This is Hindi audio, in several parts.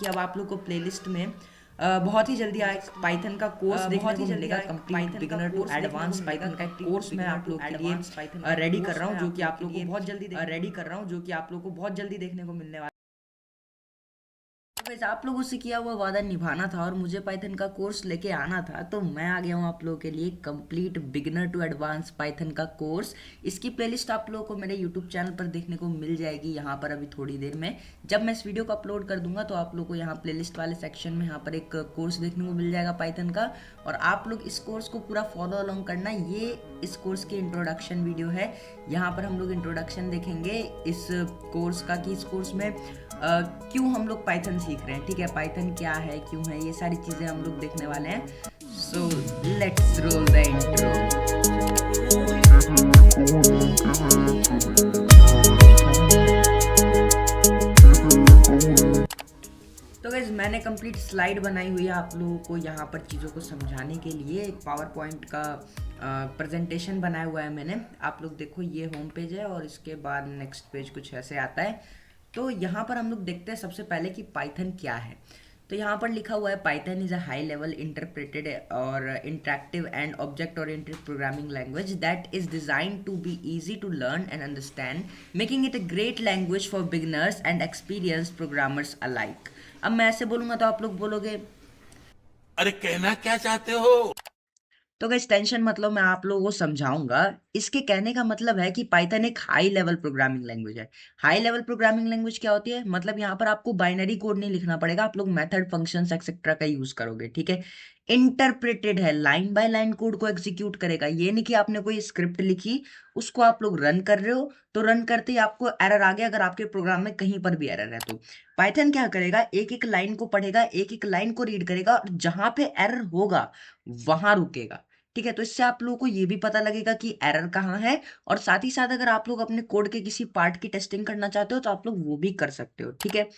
कि अब आप लोग को प्लेलिस्ट में बहुत ही जल्दी पाइथन का कोर्स देखने को मिलेगा। Complete beginner to advance Python का एक कोर्स मैं आप लोग के लिए रेडी कर रहा हूँ, जो कि आप लोग को बहुत जल्दी देखने को मिलने वाला है। तो वैसे आप लोगों से किया हुआ वादा निभाना था और मुझे पाइथन का कोर्स लेके आना था, तो मैं आ गया हूँ आप लोगों के लिए complete beginner to advance Python का कोर्स। इसकी प्लेलिस्ट आप लोगों को मेरे यूट्यूब चैनल पर देखने को मिल जाएगी यहाँ पर अभी थोड़ी देर में। जब मैं इस वीडियो को अपलोड कर दूंगा तो आप लोग को यहाँ प्लेलिस्ट वाले सेक्शन में यहाँ पर एक कोर्स देखने को मिल जाएगा पाइथन का, और आप लोग इस कोर्स को पूरा फॉलो अलोंग करना। ये इस कोर्स की इंट्रोडक्शन वीडियो है। यहाँ पर हम लोग इंट्रोडक्शन देखेंगे इस कोर्स का, कि इस कोर्स में क्यों हम लोग पाइथन सीख रहे हैं, ठीक है, पाइथन क्या है, क्यों है, ये सारी चीज़ें हम लोग देखने वाले हैं। So let's roll the intro. तो गाइस मैंने कंप्लीट स्लाइड बनाई हुई है आप लोगों को यहाँ पर चीज़ों को समझाने के लिए। एक पावर पॉइंट का प्रेजेंटेशन बनाया हुआ है मैंने। आप लोग देखो, ये होम पेज है और इसके बाद नेक्स्ट पेज कुछ ऐसे आता है। तो यहाँ पर हम लोग देखते हैं सबसे पहले कि पाइथन क्या है। तो यहाँ पर लिखा हुआ है Python is a high level interpreted और interactive and object oriented programming language that is design to be easy to learn and understand, making it a great language for beginners and experience programmers alike. अब मैं ऐसे बोलूंगा तो आप लोग बोलोगे अरे कहना क्या चाहते हो। तो गाइस टेंशन मतलब मैं आप लोगों को समझाऊंगा। इसके कहने का मतलब है कि पाइथन एक हाई लेवल प्रोग्रामिंग लैंग्वेज है। हाई लेवल प्रोग्रामिंग लैंग्वेज क्या होती है, मतलब यहाँ पर आपको बाइनरी कोड नहीं लिखना पड़ेगा, आप लोग मेथड फंक्शंस एक्सेट्रा का यूज करोगे, ठीक है। इंटरप्रेटेड है, लाइन बाय लाइन कोड को एग्जीक्यूट करेगा। ये नहीं कि आपने कोई स्क्रिप्ट लिखी, उसको आप लोग रन कर रहे हो, तो रन करते ही आपको एरर आ गया अगर आपके प्रोग्राम में कहीं पर भी एरर है तो पाइथन क्या करेगा, एक एक लाइन को पढ़ेगा, एक एक लाइन को रीड करेगा, और जहां पे एरर होगा वहां रुकेगा, ठीक है। तो इससे आप लोगों को ये भी पता लगेगा कि एरर कहाँ है, और साथ ही साथ अगर आप लोग अपने कोड के किसी पार्ट की टेस्टिंग करना चाहते हो तो आप लोग वो भी कर सकते हो, ठीक है।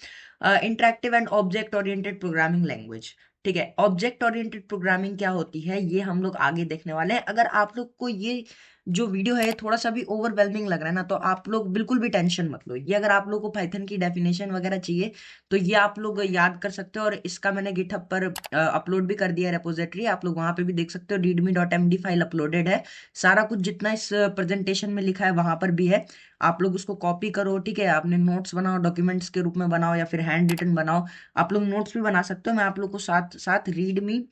Interactive and object oriented programming language, ठीक है। ऑब्जेक्ट ओरिएंटेड प्रोग्रामिंग क्या होती है ये हम लोग आगे देखने वाले हैं। अगर आप लोग को ये जो वीडियो है थोड़ा सा भी ओवरवेलमिंग लग रहा है ना, तो आप लोग बिल्कुल भी टेंशन मत लो। ये अगर आप लोग को पाइथन की डेफिनेशन वगैरह चाहिए तो ये आप लोग याद कर सकते हो, और इसका मैंने गिटहब पर अपलोड भी कर दिया है रेपोजिटरी, आप लोग वहां पे भी देख सकते हो। readme.md फाइल अपलोडेड है। सारा कुछ जितना इस प्रेजेंटेशन में लिखा है वहां पर भी है। आप लोग उसको कॉपी करो, ठीक है, आपने नोट्स बनाओ, डॉक्यूमेंट्स के रूप में बनाओ या फिर हैंड रिटन बनाओ। आप लोग नोट्स भी बना सकते हो। मैं आप लोग को साथ साथ रीडमी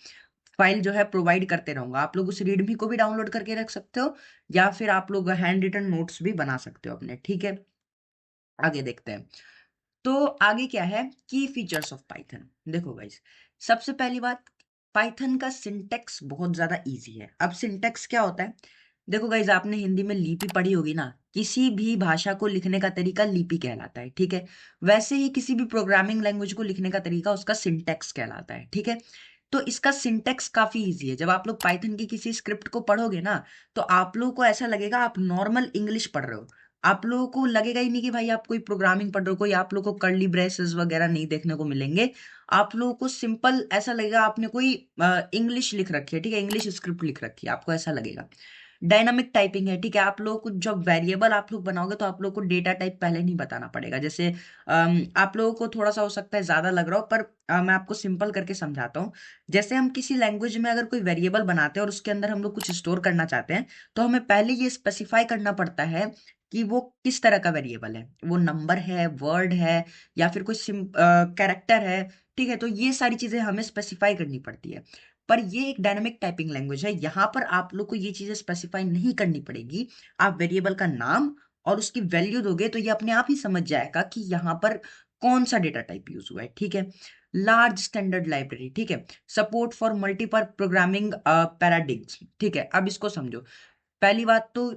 फाइल जो है प्रोवाइड करते रहूंगा। आप लोग उस रीडमी को भी डाउनलोड करके रख सकते हो, या फिर आप लोग हैंड रिटन नोट्स भी बना सकते हो अपने, ठीक है। आगे देखते हैं। तो आगे क्या है, की फीचर्स ऑफ पाइथन। देखो गाइस, सबसे पहली बात, पाइथन का सिंटेक्स बहुत ज्यादा इजी है। अब सिंटेक्स क्या होता है, देखो गाइस, आपने हिंदी में लिपि पढ़ी होगी ना, किसी भी भाषा को लिखने का तरीका लिपि कहलाता है, ठीक है। वैसे ही किसी भी प्रोग्रामिंग लैंग्वेज को लिखने का तरीका उसका सिंटेक्स कहलाता है, ठीक है। तो इसका सिंटेक्स काफी इजी है। जब आप लोग पाइथन की किसी स्क्रिप्ट को पढ़ोगे ना, तो आप लोगों को ऐसा लगेगा आप नॉर्मल इंग्लिश पढ़ रहे हो। आप लोगों को लगेगा ही नहीं कि भाई आप कोई प्रोग्रामिंग पढ़ रहे हो। कोई आप लोगों को कर्ली ब्रेसेस वगैरह नहीं देखने को मिलेंगे। आप लोगों को सिंपल ऐसा लगेगा आपने कोई इंग्लिश लिख रखी है, ठीक है, इंग्लिश स्क्रिप्ट लिख रखी है, आपको ऐसा लगेगा। डायनामिक टाइपिंग है, ठीक है। आप लोगों को जब वेरिएबल आप लोग बनाओगे तो आप लोग को डेटा टाइप पहले नहीं बताना पड़ेगा। जैसे आप लोगों को थोड़ा सा हो सकता है ज्यादा लग रहा हो, पर मैं आपको सिंपल करके समझाता हूँ। जैसे हम किसी लैंग्वेज में अगर कोई वेरिएबल बनाते हैं और उसके अंदर हम लोग कुछ स्टोर करना चाहते हैं, तो हमें पहले ये स्पेसिफाई करना पड़ता है कि वो किस तरह का वेरिएबल है, वो नंबर है, वर्ड है, या फिर कोई कैरेक्टर है, ठीक है। तो ये सारी चीजें हमें स्पेसिफाई करनी पड़ती है। पर ये एक डायनामिक टाइपिंग लैंग्वेज है, यहाँ पर आप लोग को ये चीजें स्पेसिफाई नहीं करनी पड़ेगी। आप वेरिएबल का नाम और उसकी वैल्यू दोगे तो ये अपने आप ही समझ जाएगा कि यहाँ पर कौन सा डेटा टाइप यूज हुआ है, ठीक है। लार्ज स्टैंडर्ड लाइब्रेरी, ठीक है। सपोर्ट फॉर मल्टीपल प्रोग्रामिंग पैराडिग्म्स, ठीक है। अब इसको समझो। पहली बात तो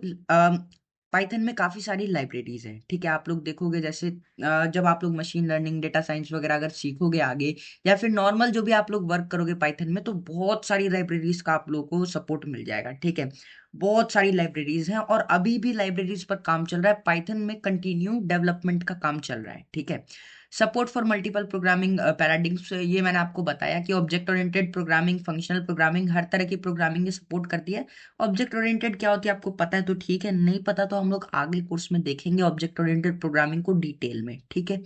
पाइथन में काफी सारी लाइब्रेरीज हैं, ठीक है। आप लोग देखोगे जैसे जब आप लोग मशीन लर्निंग, डेटा साइंस वगैरह अगर सीखोगे आगे, या फिर नॉर्मल जो भी आप लोग वर्क करोगे पाइथन में, तो बहुत सारी लाइब्रेरीज का आप लोगों को सपोर्ट मिल जाएगा, ठीक है। बहुत सारी लाइब्रेरीज हैं और अभी भी लाइब्रेरीज पर काम चल रहा है। पाइथन में कंटिन्यू डेवलपमेंट का काम चल रहा है, ठीक है। Support for multiple programming paradigms, ये मैंने आपको बताया कि object oriented programming, functional programming, हर तरह की प्रोग्रामिंग सपोर्ट करती है। ऑब्जेक्ट ओरिएंटेड क्या होती है आपको पता है तो ठीक है, नहीं पता तो हम लोग आगे कोर्स में देखेंगे ऑब्जेक्ट ओरिएंटेड प्रोग्रामिंग को डिटेल में, ठीक है।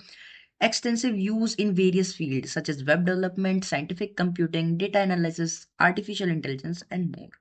extensive use in various fields such as web development, scientific computing, data analysis, artificial intelligence and more.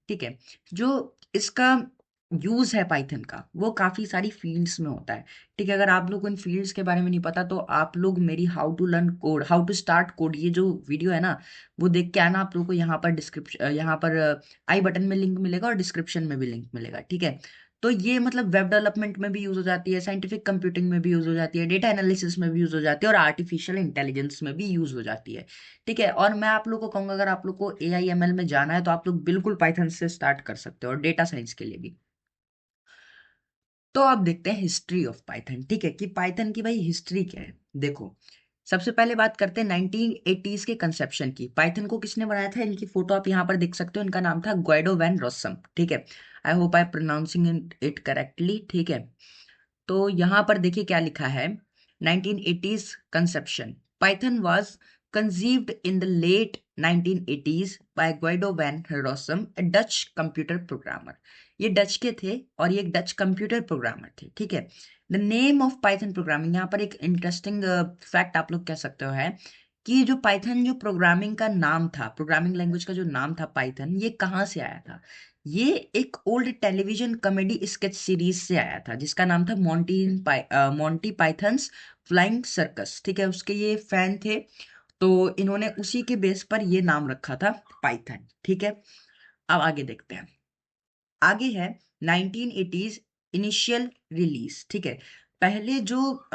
ठीक है, जो इसका यूज है पाइथन का वो काफी सारी फील्ड्स में होता है। ठीक है, अगर आप लोग को इन फील्ड्स के बारे में नहीं पता तो आप लोग मेरी how to learn code, how to start code, ये जो वीडियो है ना वो देख के आना। आप लोग को यहाँ पर डिस्क्रिप्शन, यहाँ पर आई बटन में लिंक मिलेगा और डिस्क्रिप्शन में भी लिंक मिलेगा। ठीक है, तो ये मतलब वेब डेवलपमेंट में भी यूज हो जाती है, साइंटिफिक कंप्यूटिंग में भी यूज हो जाती है, डेटा एनालिसिस में भी यूज हो जाती है और आर्टिफिशियल इंटेलिजेंस में भी यूज हो जाती है। ठीक है, और मैं आप लोग को कहूंगा अगर आप लोग को AI ML में जाना है तो आप लोग बिल्कुल पाइथन से स्टार्ट कर सकते हो, और डेटा साइंस के लिए भी। तो आप देखते हैं हिस्ट्री ऑफ पाइथन। ठीक है, कि पाइथन की भाई हिस्ट्री क्या है। देखो, सबसे पहले बात करते हैं 1980s के कंसेप्शन की। पाइथन को किसने बनाया था, इनकी फोटो आप यहाँ पर देख सकते हो, इनका नाम था ग्वाइडो वैन रॉसम। ठीक है, I hope I pronouncing it correctly. ठीक है, तो यहाँ पर देखिए क्या लिखा है, 1980s conception. Python was conceived in the late 1980s by Guido van Rossum, a Dutch computer programmer. ये डच के थे और ये एक डच कंप्यूटर प्रोग्रामर थे। ठीक है, the name of Python programming, यहाँ पर एक इंटरेस्टिंग फैक्ट आप लोग कह सकते हो है कि जो पाइथन जो प्रोग्रामिंग का नाम था, प्रोग्रामिंग लैंग्वेज का जो नाम था पाइथन, ये कहाँ से आया था। ये एक old television comedy sketch series से आया था जिसका नाम था मॉन्टी पाइथन्स फ्लाइंग सर्कस। ठीक है, उसके ये फैन थे तो इन्होंने उसी के बेस पर ये नाम रखा था पाइथन। ठीक है, अब आगे देखते हैं। आगे है 1980s इनिशियल रिलीज। ठीक है, पहले जो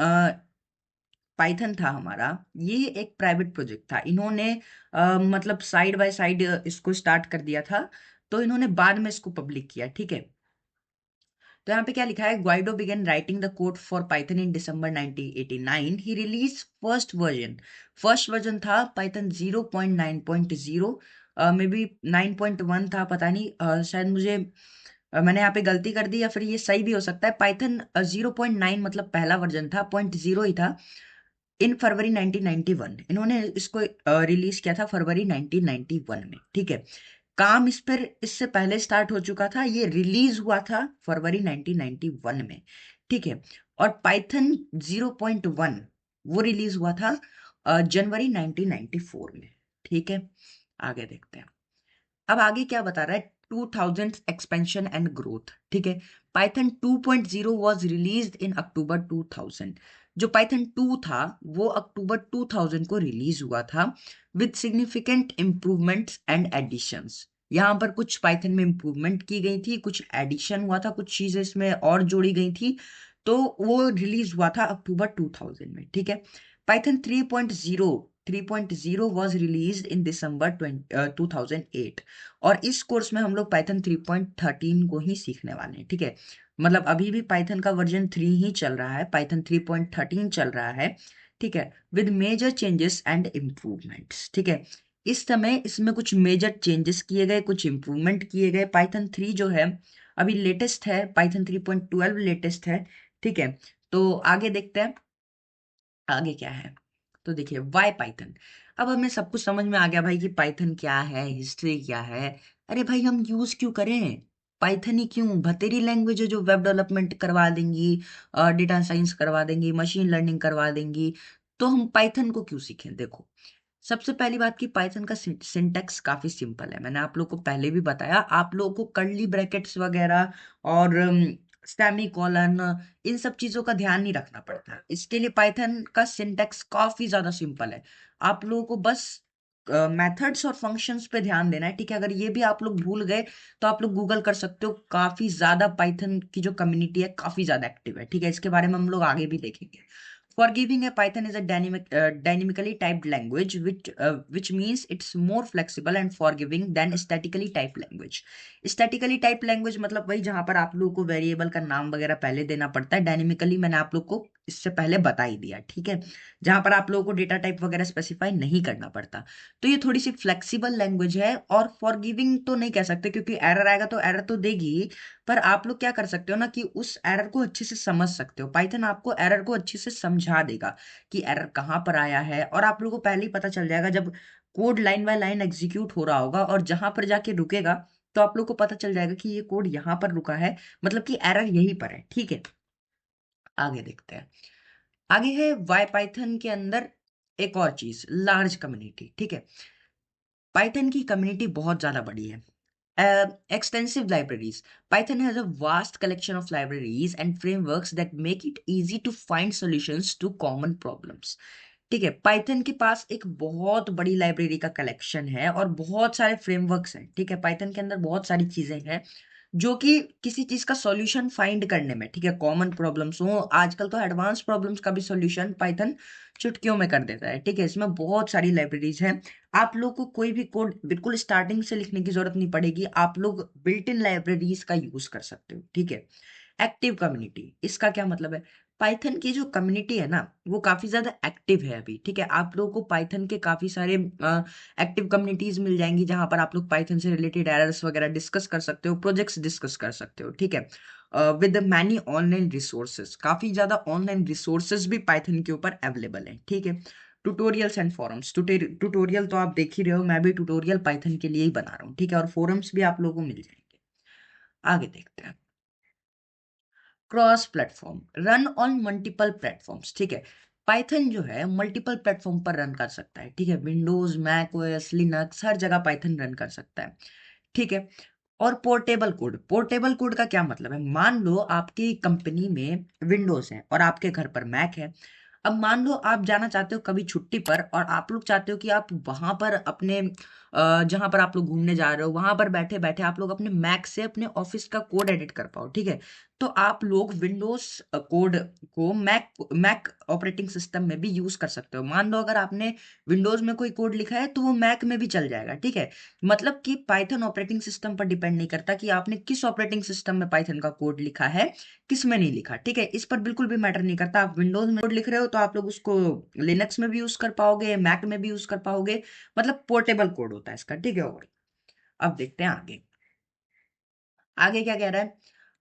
पाइथन था हमारा, ये एक प्राइवेट प्रोजेक्ट था। इन्होंने मतलब साइड बाय साइड इसको स्टार्ट कर दिया था, तो इन्होंने बाद में इसको पब्लिक किया। ठीक है, तो यहाँ पे क्या लिखा है, Guido began writing the code for Python in December 1989। He released first version. First version था पाइथन 0.9.0, मे बी 9.1 था, पता नहीं, शायद मुझे मैंने यहाँ पे गलती कर दी या फिर ये सही भी हो सकता है। पाइथन 0.9 मतलब पहला वर्जन था, 0.0 ही था। इन फरवरी 1991 इन्होंने इसको रिलीज किया था, फरवरी 1991 में। ठीक है, काम इस पर इससे पहले स्टार्ट हो चुका था, ये रिलीज हुआ था फरवरी 1991 में। ठीक है, और पाइथन 0.1 वो रिलीज हुआ था जनवरी 1994 में। ठीक है, आगे देखते हैं। अब आगे क्या बता रहा है, 2000 एक्सपेंशन एंड ग्रोथ। ठीक है, पाइथन 2.0 वाज रिलीज्ड इन अक्टूबर 2000। जो पाइथन 2 था वो अक्टूबर 2000 को रिलीज हुआ था with significant improvements and additions. यहाँ पर कुछ पाइथन में इम्प्रूवमेंट की गई थी, कुछ एडिशन हुआ था, कुछ चीजें इसमें और जोड़ी गई थी, तो वो रिलीज हुआ था अक्टूबर 2000 में। ठीक है, Python 3.0 was released in December 2008। और इस कोर्स में हम लोग पाइथन 3.13 को ही सीखने वाले हैं। ठीक है, मतलब अभी भी पाइथन का वर्जन 3 ही चल रहा है, पाइथन 3.13 चल रहा है। ठीक है, with major changes and improvements. ठीक है, इस समय इसमें कुछ मेजर चेंजेस किए गए, कुछ इम्प्रूवमेंट किए गए। पाइथन 3 जो है अभी लेटेस्ट है, पाइथन 3.12 लेटेस्ट है। ठीक है, तो आगे देखते हैं आगे क्या है। तो देखिए वाई पाइथन। अब हमें सब कुछ समझ में आ गया भाई कि पाइथन क्या है, हिस्ट्री क्या है। अरे भाई हम यूज क्यों करें पाइथन ही, क्यों, भतेरी लैंग्वेज है जो वेब डेवलपमेंट करवा देंगी, डेटा साइंस करवा देंगी, मशीन लर्निंग करवा देंगी, तो हम पाइथन को क्यों सीखें। देखो, सबसे पहली बात कि पाइथन का सिंटैक्स काफी सिंपल है। मैंने आप लोग को पहले भी बताया, आप लोगों को कर्ली ब्रैकेट्स वगैरह और सेमी कॉलन, इन सब चीजों का ध्यान नहीं रखना पड़ता। इसके लिए पाइथन का सिंटैक्स काफी ज्यादा सिंपल है। आप लोगों को बस मेथड्स और फंक्शंस पे ध्यान देना है। ठीक है, अगर ये भी आप लोग भूल गए तो आप लोग गूगल कर सकते हो, काफी ज्यादा पाइथन की जो कम्युनिटी है काफी ज्यादा एक्टिव है। ठीक है, इसके बारे में हम लोग आगे भी देखेंगे। Forgiving a Python is a dynamically typed language, which means it's more flexible and forgiving than statically typed language. Statically typed language मतलब वही जहां पर आप लोगों को वेरिएबल का नाम वगैरह पहले देना पड़ता है। डायनेमिकली मैंने आप लोग को इससे पहले बता ही दिया। ठीक है, जहां पर आप लोगों को डेटा टाइप वगैरह स्पेसिफाई नहीं करना पड़ता। तो ये थोड़ी सी फ्लेक्सिबल लैंग्वेज है, और फॉरगिविंग तो नहीं कह सकते क्योंकि एरर आएगा तो एरर तो देगी ही, पर आप लोग क्या कर सकते हो ना कि उस एरर को अच्छे से समझ सकते हो। पाइथन आपको एरर को अच्छे से समझा देगा कि एरर कहाँ पर आया है, और आप लोगों को पहले ही पता चल जाएगा जब code line by line execute हो रहा होगा और जहां पर जाके रुकेगा तो आप लोग को पता चल जाएगा कि ये कोड यहाँ पर रुका है, मतलब कि एरर यहीं पर है। ठीक है, आगे देखते हैं। आगे है वाई पाइथन के अंदर एक और चीज, लार्ज कम्युनिटी। ठीक है, पाइथन की कम्युनिटी बहुत ज्यादा बड़ी है। Extensive libraries. Python has a vast collection of libraries and frameworks that make it easy to find solutions to common problems. ठीक है, पाइथन के पास एक बहुत बड़ी लाइब्रेरी का कलेक्शन है और बहुत सारे फ्रेमवर्क्स हैं। ठीक है, पाइथन के अंदर बहुत सारी चीजें हैं जो कि किसी चीज का सॉल्यूशन फाइंड करने में, ठीक है, कॉमन प्रॉब्लम्स हो, आजकल तो एडवांस प्रॉब्लम्स का भी सॉल्यूशन पाइथन चुटकियों में कर देता है। ठीक है, इसमें बहुत सारी लाइब्रेरीज हैं। आप लोग को कोई भी कोड बिल्कुल स्टार्टिंग से लिखने की जरूरत नहीं पड़ेगी, आप लोग बिल्ट इन लाइब्रेरीज का यूज कर सकते हो। ठीक है, एक्टिव कम्युनिटी, इसका क्या मतलब है? पाइथन की जो कम्युनिटी है ना, वो काफी ज्यादा एक्टिव है अभी। ठीक है, आप लोगों को पाइथन के काफी सारे एक्टिव कम्युनिटीज मिल जाएंगी जहां पर आप लोग पाइथन से रिलेटेड एरर्स वगैरह डिस्कस कर सकते हो, प्रोजेक्ट्स डिस्कस कर सकते हो। ठीक है, विद मैनी ऑनलाइन रिसोर्सेज, काफी ज्यादा ऑनलाइन रिसोर्सेज भी पाइथन के ऊपर अवेलेबल है। ठीक है, ट्यूटोरियल्स एंड फोरम्स, ट्यूटोरियल तो आप देख ही रहे हो, मैं भी ट्यूटोरियल पाइथन के लिए ही बना रहा हूँ। ठीक है, और फोरम्स भी आप लोगों को मिल जाएंगे। आगे देखते हैं। Cross platform, run on multiple platforms. ठीक है, पाइथन जो है मल्टीपल प्लेटफॉर्म पर रन कर सकता है। ठीक है, विंडोज, मैक ओएस, लिनक्स, हर जगह पाइथन रन कर सकता है। ठीक है, और पोर्टेबल कोड, पोर्टेबल कोड का क्या मतलब है? मान लो आपकी कंपनी में विंडोज है और आपके घर पर मैक है। अब मान लो आप जाना चाहते हो कभी छुट्टी पर, और आप लोग चाहते हो कि आप वहां पर अपने जहां पर आप लोग घूमने जा रहे हो वहां पर बैठे बैठे आप लोग अपने मैक से अपने ऑफिस का कोड एडिट कर पाओ। ठीक है, तो आप लोग विंडोज कोड को मैक मैक ऑपरेटिंग सिस्टम में भी यूज कर सकते हो। मान लो अगर आपने विंडोज में कोई कोड लिखा है तो वो मैक में भी चल जाएगा। ठीक है, मतलब कि पाइथन ऑपरेटिंग सिस्टम पर डिपेंड नहीं करता कि आपने किस ऑपरेटिंग सिस्टम में पाइथन का कोड लिखा है, किस में नहीं लिखा। ठीक है, इस पर बिल्कुल भी मैटर नहीं करता। आप विंडोज में कोड लिख रहे हो तो आप लोग उसको लिनक्स में भी यूज कर पाओगे, मैक में भी यूज कर पाओगे। मतलब पोर्टेबल कोड होता है इसका। ठीक है, और अब देखते हैं आगे। आगे क्या कह रहा है?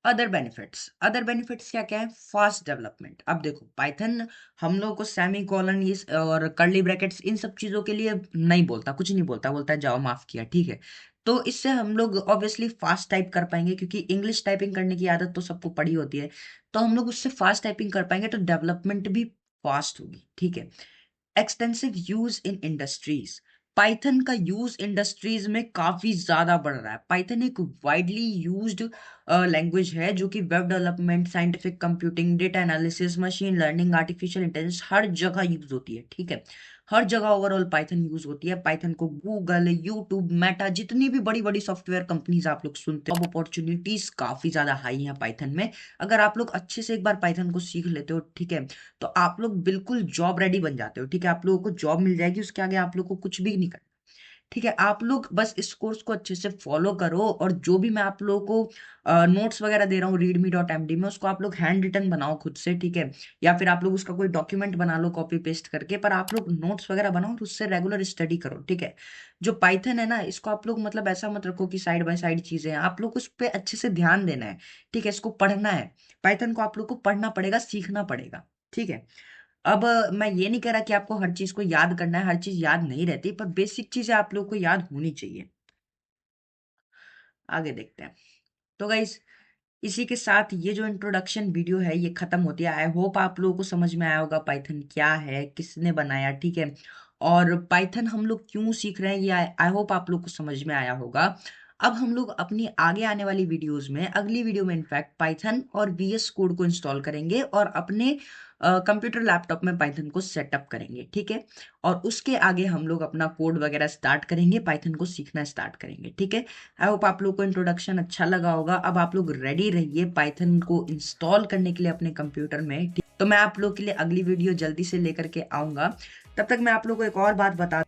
अदर बेनिफिट्स, अदर बेनिफिट्स क्या क्या है? Fast development. अब देखो पाइथन हम लोग को सेमी कॉलन ये और कर्ली ब्रैकेट्स इन सब चीजों के लिए नहीं बोलता, कुछ नहीं बोलता, बोलता है जाओ माफ किया। ठीक है, तो इससे हम लोग ऑब्वियसली फास्ट टाइप कर पाएंगे, क्योंकि इंग्लिश टाइपिंग करने की आदत तो सबको पड़ी होती है। तो हम लोग उससे फास्ट टाइपिंग कर पाएंगे तो डेवलपमेंट भी फास्ट होगी। ठीक है, extensive use in industries, Python का यूज इंडस्ट्रीज में काफी ज्यादा बढ़ रहा है। पाइथन एक वाइडली यूज्ड लैंग्वेज है जो कि web development, scientific computing, data analysis, machine learning, artificial intelligence हर जगह यूज होती है। ठीक है, हर जगह ओवरऑल पाइथन यूज होती है। पाइथन को गूगल, यूट्यूब, मेटा, जितनी भी बड़ी बड़ी सॉफ्टवेयर कंपनीज आप लोग सुनते हो, अपॉर्चुनिटीज काफी ज्यादा हाई है पाइथन में। अगर आप लोग अच्छे से एक बार पाइथन को सीख लेते हो, ठीक है, तो आप लोग बिल्कुल जॉब रेडी बन जाते हो। ठीक है, आप लोगों को जॉब मिल जाएगी, उसके आगे आप लोग को कुछ भी नहीं करना। ठीक है, आप लोग बस इस कोर्स को अच्छे से फॉलो करो, और जो भी मैं आप लोगों को नोट्स वगैरह दे रहा हूँ readme.md में, उसको आप लोग हैंड रिटन बनाओ खुद से। ठीक है, या फिर आप लोग उसका कोई डॉक्यूमेंट बना लो कॉपी पेस्ट करके, पर आप लोग नोट्स वगैरह बनाओ और उससे रेगुलर स्टडी करो। ठीक है, जो पाइथन है ना, इसको आप लोग मतलब ऐसा मत रखो कि साइड बाय साइड चीजें हैं, आप लोग उस पर अच्छे से ध्यान देना है। ठीक है, इसको पढ़ना है, पाइथन को आप लोग को पढ़ना पड़ेगा, सीखना पड़ेगा। ठीक है, अब मैं ये नहीं कह रहा कि आपको हर चीज को याद करना है, हर चीज याद नहीं रहती, पर बेसिक चीजें आप लोग को याद होनी चाहिए। आगे देखते हैं। तो गाइस, इसी के साथ ये जो इंट्रोडक्शन वीडियो है ये खत्म होती है। आई होप आप लोगों को समझ में आया होगा पाइथन क्या है, किसने बनाया। ठीक है, और पाइथन हम लोग क्यों सीख रहे हैं, ये आई होप आप लोग को समझ में आया होगा। अब हम लोग अपनी आगे आने वाली वीडियोस में, अगली वीडियो में इनफैक्ट पाइथन और वीएस कोड को इंस्टॉल करेंगे और अपने कंप्यूटर लैपटॉप में पाइथन को सेटअप करेंगे। ठीक है, और उसके आगे हम लोग अपना कोड वगैरह स्टार्ट करेंगे, पाइथन को सीखना स्टार्ट करेंगे। ठीक है, आई होप आप लोग को इंट्रोडक्शन अच्छा लगा होगा। अब आप लोग रेडी रहिए पाइथन को इंस्टॉल करने के लिए अपने कंप्यूटर में। तो मैं आप लोग के लिए अगली वीडियो जल्दी से लेकर के आऊंगा। तब तक मैं आप लोग को एक और बात बता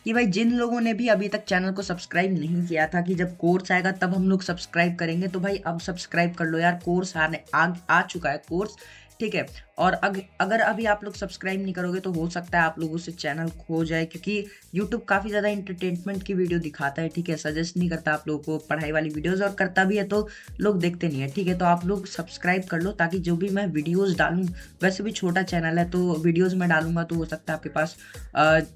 कि भाई जिन लोगों ने भी अभी तक चैनल को सब्सक्राइब नहीं किया था, कि जब कोर्स आएगा तब हम लोग सब्सक्राइब करेंगे, तो भाई अब सब्सक्राइब कर लो यार, कोर्स आ चुका है कोर्स। ठीक है, और अगर अभी आप लोग सब्सक्राइब नहीं करोगे तो हो सकता है आप लोगों से चैनल खो जाए, क्योंकि यूट्यूब काफ़ी ज़्यादा इंटरटेनमेंट की वीडियो दिखाता है। ठीक है, सजेस्ट नहीं करता आप लोगों को पढ़ाई वाली वीडियोज़, और करता भी है तो लोग देखते नहीं है। ठीक है, तो आप लोग सब्सक्राइब कर लो, ताकि जो भी मैं वीडियोज़ डालूँ, वैसे भी छोटा चैनल है तो वीडियोज़ में डालूंगा तो हो सकता है आपके पास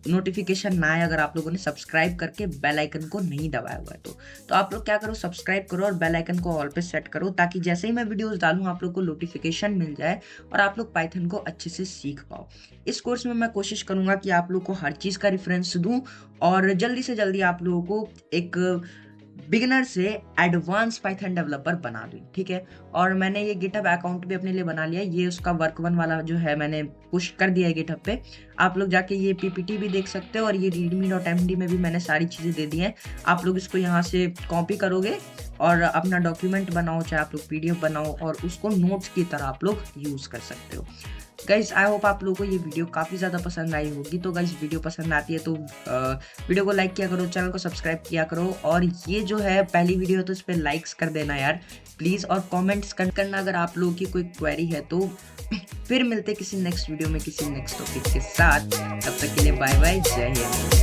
नोटिफिकेशन ना आए, अगर आप लोगों ने सब्सक्राइब करके बेल आइकन को नहीं दबाया हुआ है तो आप लोग क्या करो, सब्सक्राइब करो और बेल आइकन को ऑल पे सेट करो, ताकि जैसे ही मैं वीडियोस डालूं आप लोग को नोटिफिकेशन मिल जाए और आप लोग पाइथन को अच्छे से सीख पाओ। इस कोर्स में मैं कोशिश करूंगा कि आप लोग को हर चीज़ का रेफरेंस दूं और जल्दी से जल्दी आप लोगों को एक बिगिनर से एडवांस पाइथन डेवलपर बना दूं, ठीक है। और मैंने ये गिटहब अकाउंट भी अपने लिए बना लिया है, ये उसका वर्क वन वाला जो है मैंने पुश कर दिया है गिटहब पे। आप लोग जाके ये पीपीटी भी देख सकते हो और ये readme.md में भी मैंने सारी चीज़ें दे दी हैं। आप लोग इसको यहाँ से कॉपी करोगे और अपना डॉक्यूमेंट बनाओ, चाहे आप लोग पीडीएफ बनाओ और उसको नोट्स की तरह आप लोग यूज़ कर सकते हो। गाइज आई होप आप लोगों को ये वीडियो काफ़ी ज़्यादा पसंद आई होगी। तो गाइज वीडियो पसंद आती है तो वीडियो को लाइक किया करो, चैनल को सब्सक्राइब किया करो और ये जो है पहली वीडियो है तो इस पर लाइक्स कर देना यार प्लीज़, और कमेंट्स करना अगर आप लोगों की कोई क्वेरी है तो। फिर मिलते किसी नेक्स्ट वीडियो में किसी नेक्स्ट टॉपिक के साथ, तब तक के लिए बाय बाय, जय हिंद।